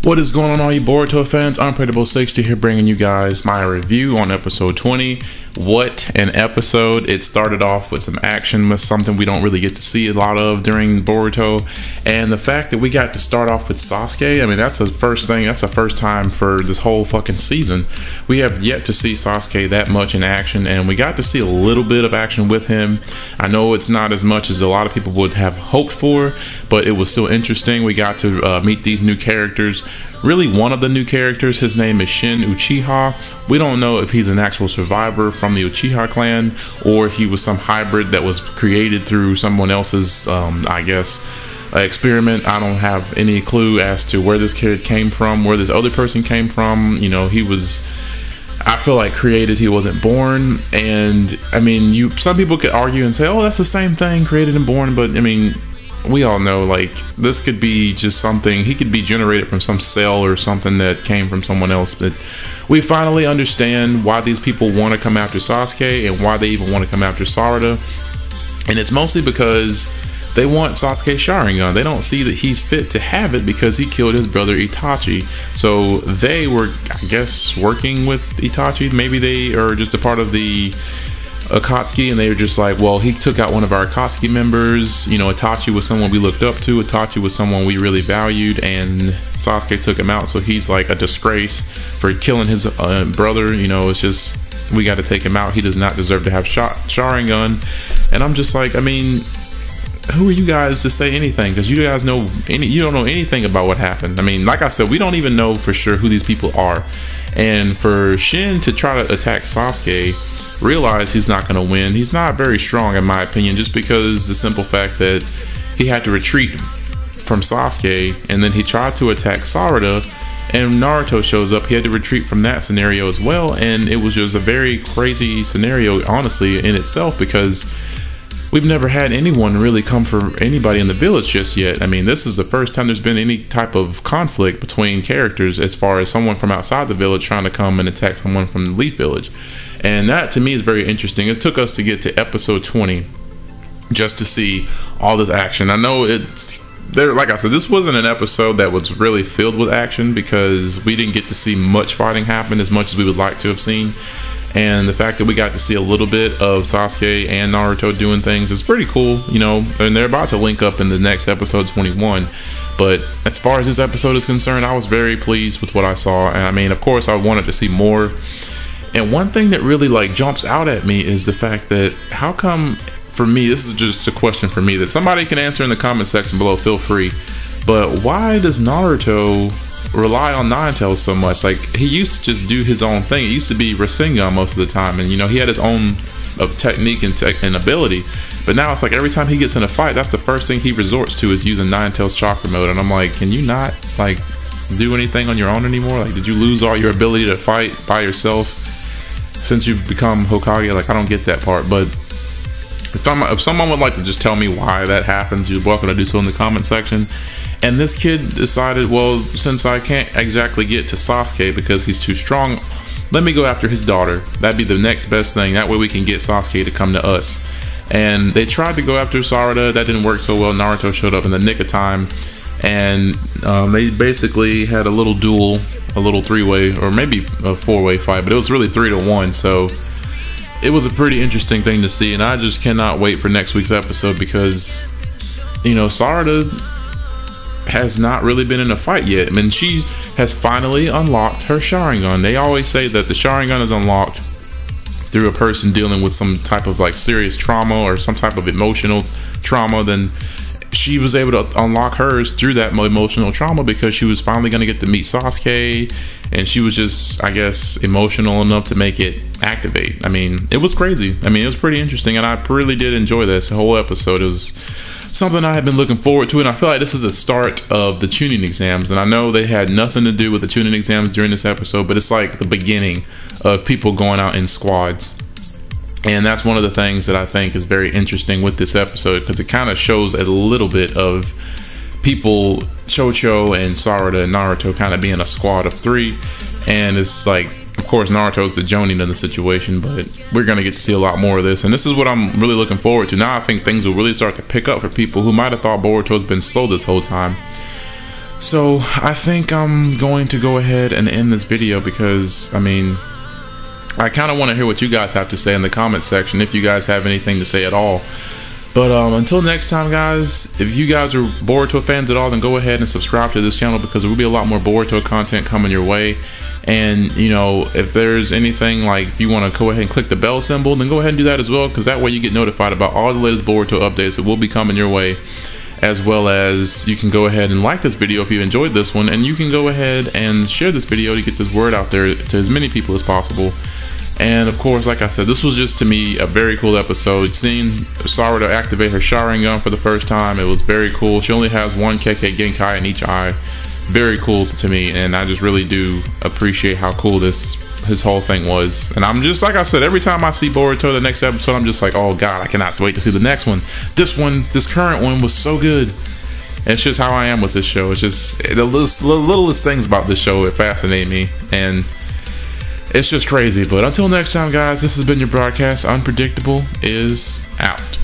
What is going on, all you Boruto fans? Unpredictable 60 here, bringing you guys my review on episode 20. What an episode. It started off with some action, with something we don't really get to see a lot of during Boruto, and the fact that we got to start off with Sasuke, I mean, that's the first thing, that's the first time for this whole fucking season. We have yet to see Sasuke that much in action, and we got to see a little bit of action with him. I know it's not as much as a lot of people would have hoped for, but it was still interesting. We got to meet these new characters. Really, one of the new characters, his name is Shin Uchiha. We don't know if he's an actual survivor from the Uchiha clan, or he was some hybrid that was created through someone else's, I guess, experiment. I don't have any clue as to where this kid came from, where this other person came from. You know, he was, I feel like, created. He wasn't born. And I mean, some people could argue and say, oh, that's the same thing, created and born. But I mean, we all know, like, this could be just something, he could be generated from some cell or something that came from someone else. But we finally understand why these people want to come after Sasuke and why they even want to come after Sarada. And it's mostly because they want Sasuke's Sharingan. They don't see that he's fit to have it because he killed his brother Itachi. So they were, I guess, working with Itachi. Maybe they are just a part of the Akatsuki, and they were just like, well, he took out one of our Akatsuki members. You know, Itachi was someone we looked up to. Itachi was someone we really valued, and Sasuke took him out. So he's like a disgrace for killing his brother. You know, it's just, we got to take him out. He does not deserve to have Sharingan. And I'm just like, I mean, who are you guys to say anything? Because you guys know you don't know anything about what happened. I mean, like I said, we don't even know for sure who these people are. And for Shin to try to attack Sasuke, realize he's not going to win. He's not very strong, in my opinion, just because the simple fact that he had to retreat from Sasuke, and then he tried to attack Sarada, and Naruto shows up. He had to retreat from that scenario as well, and it was just a very crazy scenario, honestly, in itself, because we've never had anyone really come for anybody in the village just yet. I mean, this is the first time there's been any type of conflict between characters as far as someone from outside the village trying to come and attack someone from the Leaf Village. And that, to me, is very interesting. It took us to get to episode 20 just to see all this action. I know it's there, like I said, this wasn't an episode that was really filled with action because we didn't get to see much fighting happen as much as we would like to have seen. And the fact that we got to see a little bit of Sasuke and Naruto doing things is pretty cool, you know, and they're about to link up in the next episode 21. But as far as this episode is concerned, I was very pleased with what I saw. And I mean, of course, I wanted to see more. And one thing that really like jumps out at me is the fact that how come, for me, this is just a question for me that somebody can answer in the comment section below, feel free, but why does Naruto rely on Nine Tails so much? Like, he used to just do his own thing. It used to be Sharingan most of the time, and you know, he had his own technique and ability, but now it's like every time he gets in a fight, that's the first thing he resorts to, is using Nine Tails chakra mode. And I'm like, can you not like do anything on your own anymore? Like, did you lose all your ability to fight by yourself since you've become Hokage? Like, I don't get that part. But if someone would like to just tell me why that happens, you're welcome to do so in the comment section. And this kid decided, well, since I can't exactly get to Sasuke because he's too strong, let me go after his daughter. That'd be the next best thing. That way we can get Sasuke to come to us. And they tried to go after Sarada. That didn't work so well. Naruto showed up in the nick of time, and they basically had a little duel, a little three-way, or maybe a four-way fight, but it was really 3-1. So it was a pretty interesting thing to see, and I just cannot wait for next week's episode because, you know, Sarada has not really been in a fight yet. I mean, she has finally unlocked her Sharingan. They always say that the Sharingan is unlocked through a person dealing with some type of like serious trauma or some type of emotional trauma. Then she was able to unlock hers through that emotional trauma because she was finally going to get to meet Sasuke, and she was just, I guess, emotional enough to make it activate. I mean, it was crazy. I mean, it was pretty interesting, and I really did enjoy this whole episode. It was something I had been looking forward to, and I feel like this is the start of the tuning exams. And I know they had nothing to do with the tuning exams during this episode, but it's like the beginning of people going out in squads. And that's one of the things that I think is very interesting with this episode, because it kind of shows a little bit of people, Chocho and Sarada and Naruto, kind of being a squad of 3. And it's like, of course, Naruto's the Jonin in the situation, but we're going to get to see a lot more of this. And this is what I'm really looking forward to. Now I think things will really start to pick up for people who might have thought Boruto's been slow this whole time. So I think I'm going to go ahead and end this video because, I mean, I kind of want to hear what you guys have to say in the comment section, if you guys have anything to say at all. But until next time, guys, if you guys are Boruto fans at all, then go ahead and subscribe to this channel, because there will be a lot more Boruto content coming your way. And, you know, if there's anything like, if you want to go ahead and click the bell symbol, then go ahead and do that as well, because that way you get notified about all the latest Boruto updates that will be coming your way. As well as you can go ahead and like this video if you enjoyed this one, and you can go ahead and share this video to get this word out there to as many people as possible. And of course, like I said, this was just, to me, a very cool episode. Seeing Saruto activate her Sharingan for the first time, it was very cool. She only has one KK Genkai in each eye. Very cool to me, and I just really do appreciate how cool his whole thing was. And I'm just, like I said, every time I see Boruto the next episode, I'm just like, oh god, I cannot wait to see the next one. This current one was so good. And it's just how I am with this show. It's just the littlest things about this show, it fascinate me, and it's just crazy. But until next time, guys, this has been your broadcast. Unpredictable is out.